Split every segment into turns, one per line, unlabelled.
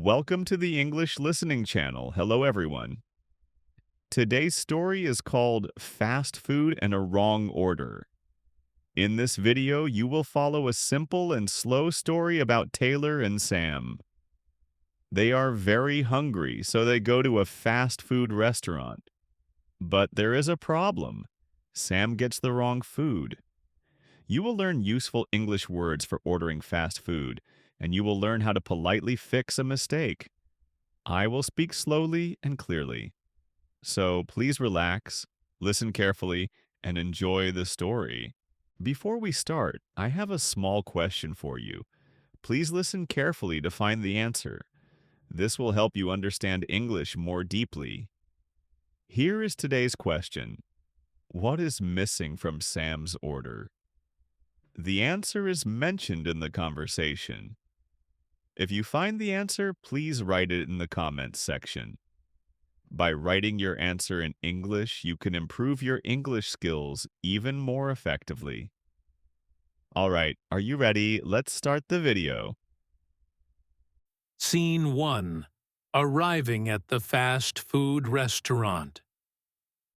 Welcome to the English Listening Channel. Hello, everyone. Today's story is called Fast Food and a Wrong Order. In this video, you will follow a simple and slow story about Taylor and Sam. They are very hungry, so they go to a fast food restaurant. But there is a problem. Sam gets the wrong food. You will learn useful English words for ordering fast food, and you will learn how to politely fix a mistake. I will speak slowly and clearly. So please relax, listen carefully, and enjoy the story. Before we start, I have a small question for you. Please listen carefully to find the answer. This will help you understand English more deeply. Here is today's question. What is missing from Sam's order? The answer is mentioned in the conversation. If you find the answer, please write it in the comments section. By writing your answer in English, you can improve your English skills even more effectively. All right, are you ready? Let's start the video.
Scene 1. Arriving at the fast food restaurant.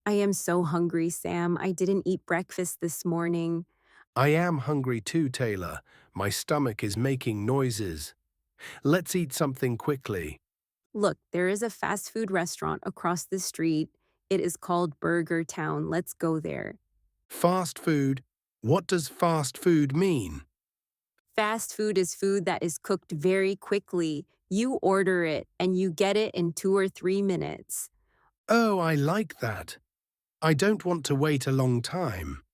I am so hungry, Sam. I didn't eat breakfast this morning.
I am hungry too, Taylor. My stomach is making noises. Let's eat something quickly.
Look, there is a fast food restaurant across the street. It is called Burger Town. Let's go there.
Fast food? What does fast food mean?
Fast food is food that is cooked very quickly. You order it and you get it in 2 or 3 minutes.
Oh, I like that. I don't want to wait a long time.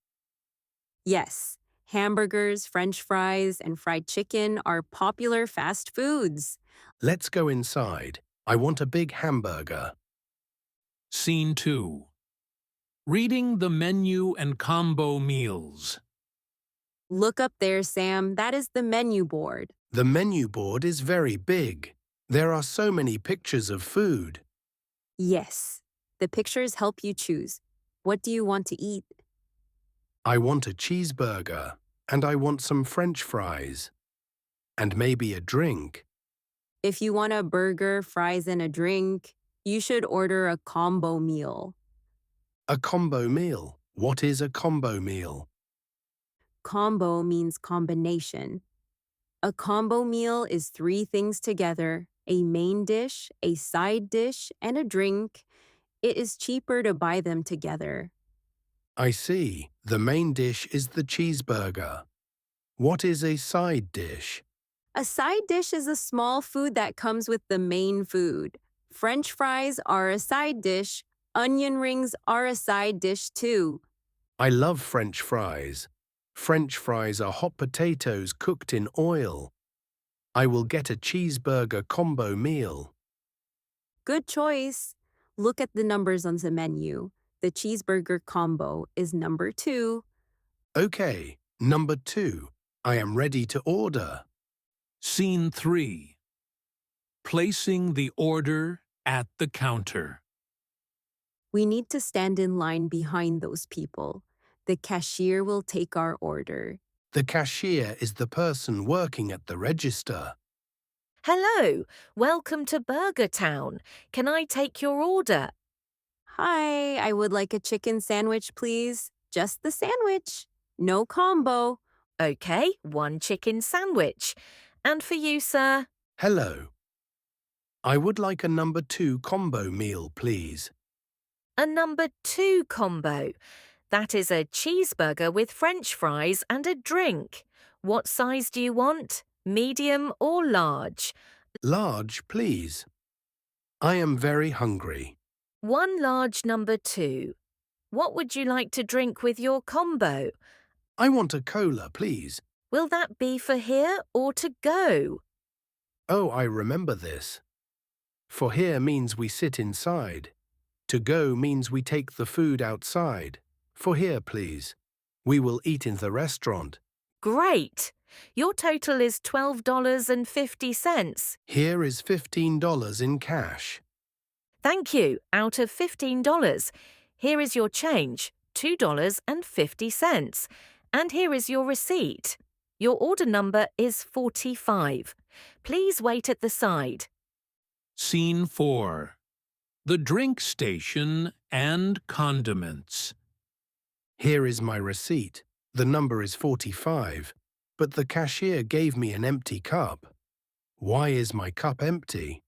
Yes, hamburgers, French fries, and fried chicken are popular fast foods.
Let's go inside. I want a big hamburger.
Scene 2. Reading the menu and combo meals.
Look up there, Sam. That is the menu board.
The menu board is very big. There are so many pictures of food.
Yes, the pictures help you choose. What do you want to eat?
I want a cheeseburger, and I want some French fries. And maybe a drink.
If you want a burger, fries, and a drink, you should order a combo meal.
A combo meal. What is a combo meal?
Combo means combination. A combo meal is 3 things together: a main dish, a side dish, and a drink. It is cheaper to buy them together.
I see. The main dish is the cheeseburger. What is a side dish?
A side dish is a small food that comes with the main food. French fries are a side dish. Onion rings are a side dish too.
I love French fries. French fries are hot potatoes cooked in oil. I will get a cheeseburger combo meal.
Good choice. Look at the numbers on the menu. The cheeseburger combo is number 2.
Okay, number 2. I am ready to order.
Scene 3. Placing the order at the counter.
We need to stand in line behind those people. The cashier will take our order.
The cashier is the person working at the register.
Hello, welcome to Burger Town. Can I take your order?
Hi, I would like a chicken sandwich, please. Just the sandwich. No combo.
Okay, 1 chicken sandwich. And for you, sir?
Hello. I would like a number 2 combo meal, please.
A number 2 combo. That is a cheeseburger with French fries and a drink. What size do you want? Medium or large?
Large, please. I am very hungry.
1 large number 2. What would you like to drink with your combo?
I want a cola, please.
Will that be for here or to go?
Oh, I remember this. For here means we sit inside. To go means we take the food outside. For here, please. We will eat in the restaurant.
Great! Your total is $12.50.
Here is $15 in cash.
Thank you. Out of $15. Here is your change, $2.50. And here is your receipt. Your order number is 45. Please wait at the side.
Scene 4. The drink station and condiments.
Here is my receipt. The number is 45, but the cashier gave me an empty cup. Why is my cup empty?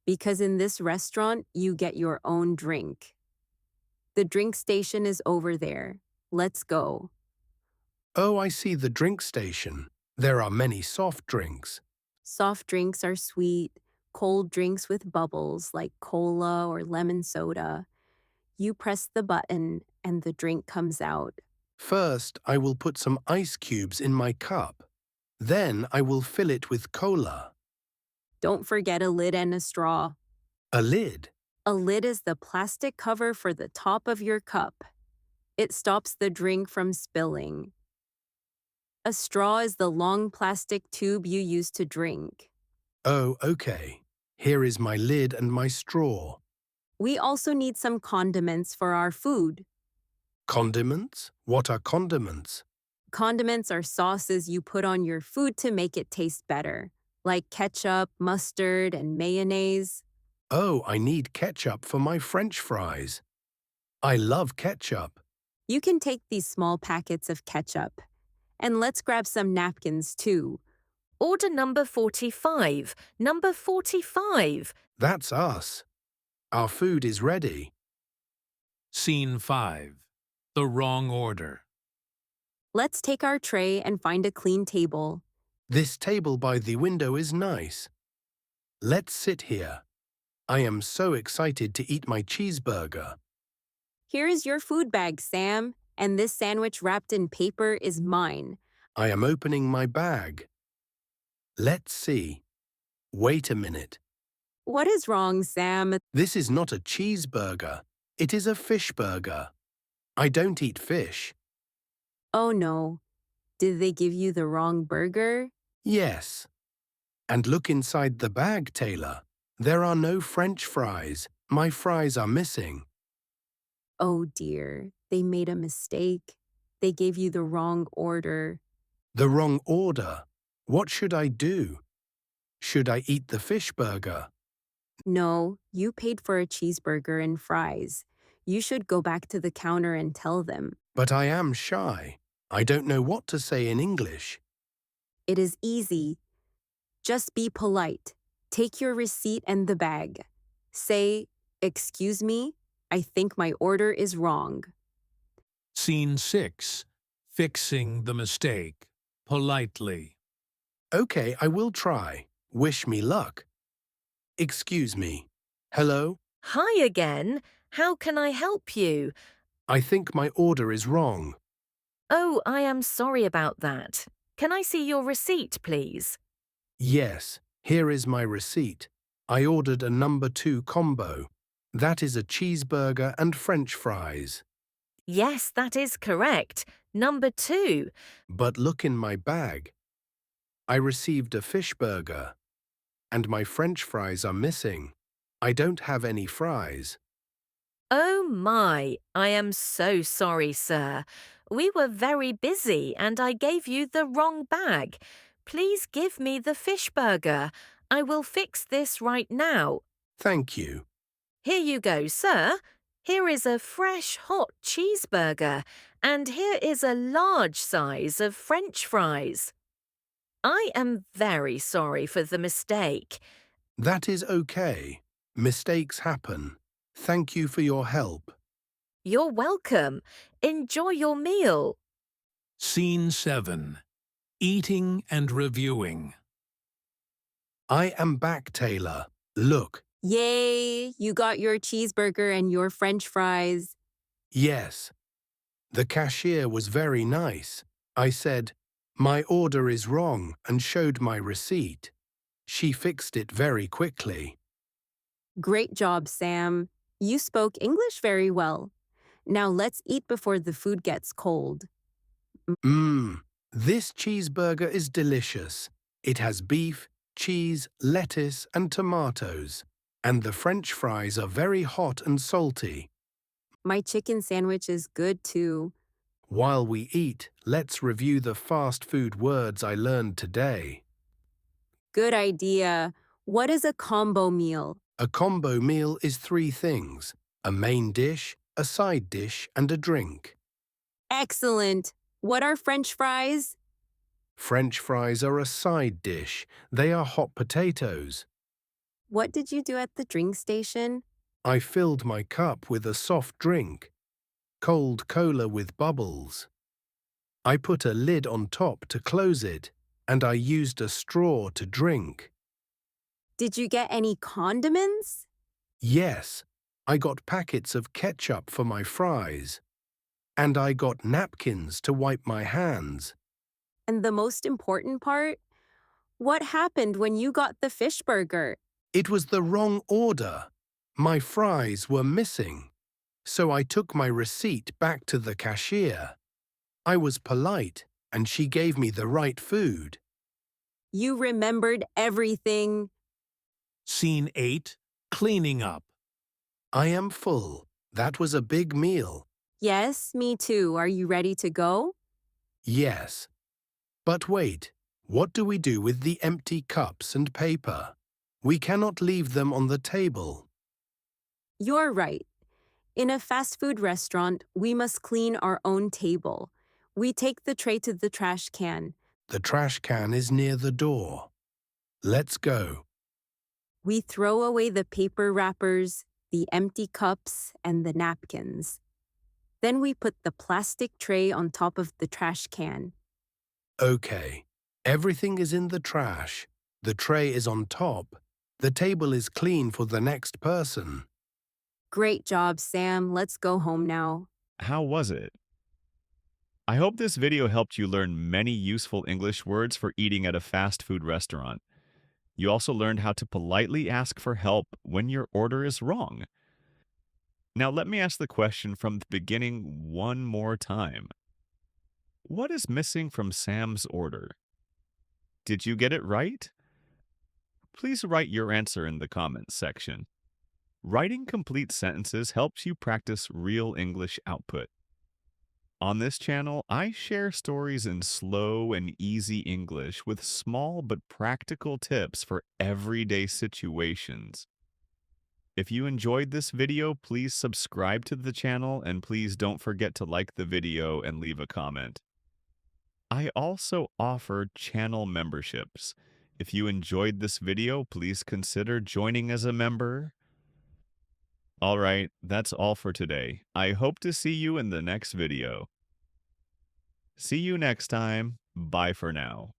Because in this restaurant, you get your own drink. The drink station is over there. Let's go.
Oh, I see the drink station. There are many soft drinks.
Soft drinks are sweet, cold drinks with bubbles like cola or lemon soda. You press the button and the drink comes out.
First, I will put some ice cubes in my cup. Then I will fill it with cola.
Don't forget a lid and a straw.
A lid.
A lid is the plastic cover for the top of your cup. It stops the drink from spilling. A straw is the long plastic tube you use to drink.
Oh, okay. Here is my lid and my straw.
We also need some condiments for our food.
Condiments? What are condiments?
Condiments are sauces you put on your food to make it taste better, like ketchup, mustard, and mayonnaise.
Oh, I need ketchup for my French fries. I love ketchup.
You can take these small packets of ketchup. And let's grab some napkins too.
Order number 45. Number 45.
That's us. Our food is ready.
Scene 5. The wrong order.
Let's take our tray and find a clean table.
This table by the window is nice. Let's sit here. I am so excited to eat my cheeseburger.
Here is your food bag, Sam, and this sandwich wrapped in paper is mine.
I am opening my bag. Let's see. Wait a minute.
What is wrong, Sam?
This is not a cheeseburger. It is a fish burger. I don't eat fish.
Oh no. Did they give you the wrong burger?
Yes. And look inside the bag, Taylor. There are no French fries. My fries are missing.
Oh dear, they made a mistake. They gave you the wrong order.
The wrong order. What should I do? Should I eat the fish burger?
No, you paid for a cheeseburger and fries. You should go back to the counter and tell them.
But I am shy. I don't know what to say in English.
It is easy. Just be polite. Take your receipt and the bag. Say, "Excuse me, I think my order is wrong."
Scene 6. Fixing the mistake. Politely.
Okay, I will try. Wish me luck. Excuse me. Hello?
Hi again. How can I help you?
I think my order is wrong.
Oh, I am sorry about that. Can I see your receipt, please?
Yes, here is my receipt. I ordered a number 2 combo. That is a cheeseburger and French fries.
Yes, that is correct. Number 2.
But look in my bag. I received a fish burger. And my French fries are missing. I don't have any fries.
Oh my, I am so sorry, sir. We were very busy and I gave you the wrong bag. Please give me the fish burger. I will fix this right now.
Thank you.
Here you go, sir. Here is a fresh hot cheeseburger and here is a large size of French fries. I am very sorry for the mistake.
That is okay. Mistakes happen. Thank you for your help.
You're welcome. Enjoy your meal.
Scene 7. Eating and reviewing.
I am back, Taylor. Look.
Yay, you got your cheeseburger and your French fries.
Yes. The cashier was very nice. I said, "My order is wrong," and showed my receipt. She fixed it very quickly.
Great job, Sam. You spoke English very well. Now let's eat before the food gets cold.
This cheeseburger is delicious. It has beef, cheese, lettuce, and tomatoes. And the French fries are very hot and salty.
My chicken sandwich is good too.
While we eat, let's review the fast food words I learned today.
Good idea. What is a combo meal?
A combo meal is three things: a main dish, a side dish, and a drink.
Excellent. What are French fries?
French fries are a side dish. They are hot potatoes.
What did you do at the drink station?
I filled my cup with a soft drink, cold cola with bubbles. I put a lid on top to close it, and I used a straw to drink.
Did you get any condiments?
Yes, I got packets of ketchup for my fries. And I got napkins to wipe my hands.
And the most important part? What happened when you got the fish burger?
It was the wrong order. My fries were missing. So I took my receipt back to the cashier. I was polite, and she gave me the right food.
You remembered everything.
Scene 8. Cleaning up.
I am full. That was a big meal.
Yes, me too. Are you ready to go?
Yes. But wait, what do we do with the empty cups and paper? We cannot leave them on the table.
You're right. In a fast food restaurant, we must clean our own table. We take the tray to the trash can.
The trash can is near the door. Let's go.
We throw away the paper wrappers, the empty cups, and the napkins. Then we put the plastic tray on top of the trash can.
Okay. Everything is in the trash. The tray is on top. The table is clean for the next person.
Great job, Sam. Let's go home now.
How was it? I hope this video helped you learn many useful English words for eating at a fast food restaurant. You also learned how to politely ask for help when your order is wrong. Now let me ask the question from the beginning one more time. What is missing from Sam's order? Did you get it right? Please write your answer in the comments section. Writing complete sentences helps you practice real English output. On this channel, I share stories in slow and easy English with small but practical tips for everyday situations. If you enjoyed this video, please subscribe to the channel and please don't forget to like the video and leave a comment. I also offer channel memberships. If you enjoyed this video, please consider joining as a member. Alright, that's all for today. I hope to see you in the next video. See you next time. Bye for now.